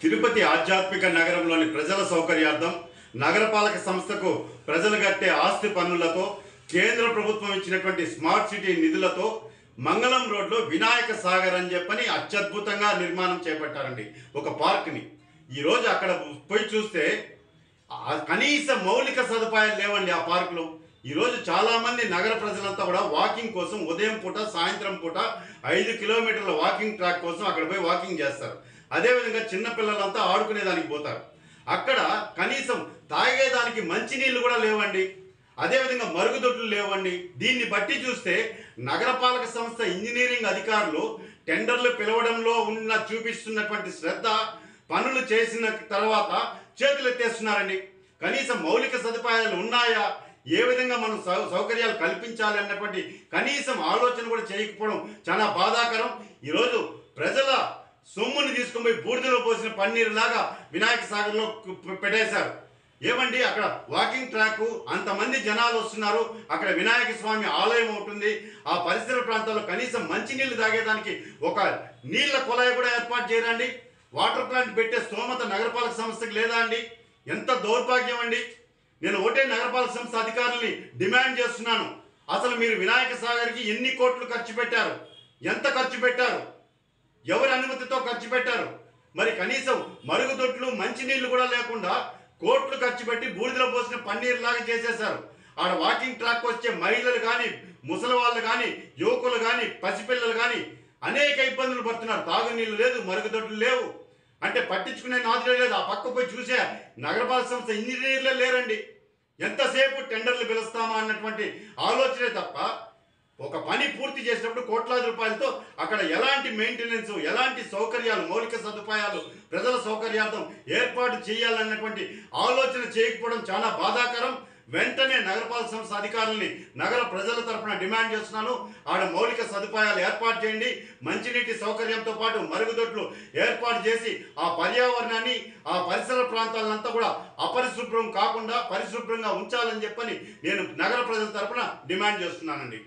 తిరుపతి ఆధ్యాత్మిక నగరంలోని ప్రజల సౌకర్యార్థం నగరపాలక సంస్థకు ప్రజలు కట్టే ఆస్తి పన్నులతో కేంద్ర ప్రభుత్వం ఇచ్చినటువంటి స్మార్ట్ సిటీ నిధులతో మంగళం రోడ్లో వినాయక సాగర్ అని చెప్పని అత్యద్భుతంగా నిర్మాణం చేపట్టారండి ఒక పార్క్ని. ఈరోజు అక్కడ పోయి చూస్తే కనీస మౌలిక సదుపాయాలు లేవండి ఆ పార్కులో. ఈరోజు చాలామంది నగర ప్రజలంతా కూడా వాకింగ్ కోసం ఉదయం పూట సాయంత్రం పూట 5 కిలోమీటర్ల వాకింగ్ ట్రాక్ కోసం అక్కడ పోయి వాకింగ్ చేస్తారు. అదేవిధంగా చిన్నపిల్లలంతా ఆడుకునేదానికి పోతారు. అక్కడ కనీసం తాగేదానికి మంచినీళ్ళు కూడా లేవండి. అదేవిధంగా మరుగుదొడ్లు లేవండి. దీన్ని బట్టి చూస్తే నగరపాలక సంస్థ ఇంజనీరింగ్ అధికారులు టెండర్లు పిలవడంలో చూపిస్తున్నటువంటి శ్రద్ధ పనులు చేసిన తర్వాత చేతులు ఎత్తేస్తున్నారండి. కనీసం మౌలిక సదుపాయాలు ఉన్నాయా, ఏ విధంగా మనం సౌకర్యాలు కల్పించాలి అన్నటువంటి కనీసం ఆలోచన కూడా చేయకపోవడం చాలా బాధాకరం. ఈరోజు ప్రజల సొమ్ముని తీసుకుని పోయి బూడిదలో పోసిన పన్నీరులాగా వినాయక సాగర్లో పెట్టేశారు. ఏమండి, అక్కడ వాకింగ్ ట్రాక్, అంతమంది జనాలు వస్తున్నారు, అక్కడ వినాయక స్వామి ఆలయం ఉంటుంది. ఆ పరిసర ప్రాంతాల్లో కనీసం మంచినీళ్ళు తాగేదానికి ఒక నీళ్ల కుళాయి కూడా ఏర్పాటు చేయరండి. వాటర్ ప్లాంట్ పెట్టే స్తోమత నగరపాలక సంస్థకి లేదా అండి? ఎంత దౌర్భాగ్యం అండి. నేను ఒకటే నగరపాలక సంస్థ అధికారుల్ని డిమాండ్ చేస్తున్నాను, అసలు మీరు వినాయక సాగర్కి ఎన్ని కోట్లు ఖర్చు పెట్టారు, ఎంత ఖర్చు పెట్టారు, ఎవరి అనుమతితో ఖర్చు పెట్టారు? మరి కనీసం మరుగుదొడ్లు మంచినీళ్ళు కూడా లేకుండా కోట్లు ఖర్చు పెట్టి బూడిదలో పోసిన పన్నీరులాగా చేసేశారు. ఆడ వాకింగ్ ట్రాక్ వచ్చే మహిళలు కానీ, ముసలి వాళ్ళు కానీ, యువకులు కానీ, పసిపిల్లలు కానీ అనేక ఇబ్బందులు పడుతున్నారు. తాగునీళ్ళు లేదు, మరుగుదొడ్లు లేవు, అంటే పట్టించుకునే నాదులే లేదు. ఆ పక్క పోయి చూసే నగరపాలక సంస్థ ఇంజనీర్లే లేరండి. ఎంతసేపు టెండర్లు పిలుస్తామా అన్నటువంటి ఆలోచనే తప్ప ఒక పని పూర్తి చేసినప్పుడు కోట్లాది రూపాయలతో అక్కడ ఎలాంటి మెయింటెనెన్స్, ఎలాంటి సౌకర్యాలు, మౌలిక సదుపాయాలు ప్రజల సౌకర్యార్థం ఏర్పాటు చేయాలన్నటువంటి ఆలోచన చేయకపోవడం చాలా బాధాకరం. వెంటనే నగరపాలక సంస్థ అధికారుల్ని నగర ప్రజల తరఫున డిమాండ్ చేస్తున్నాను, ఆడ మౌలిక సదుపాయాలు ఏర్పాటు చేయండి. మంచినీటి సౌకర్యంతో పాటు మరుగుదొడ్లు ఏర్పాటు చేసి ఆ పర్యావరణాన్ని, ఆ పరిసర ప్రాంతాలంతా కూడా అపరిశుభ్రం కాకుండా పరిశుభ్రంగా ఉంచాలని చెప్పని నేను నగర ప్రజల తరఫున డిమాండ్ చేస్తున్నానండి.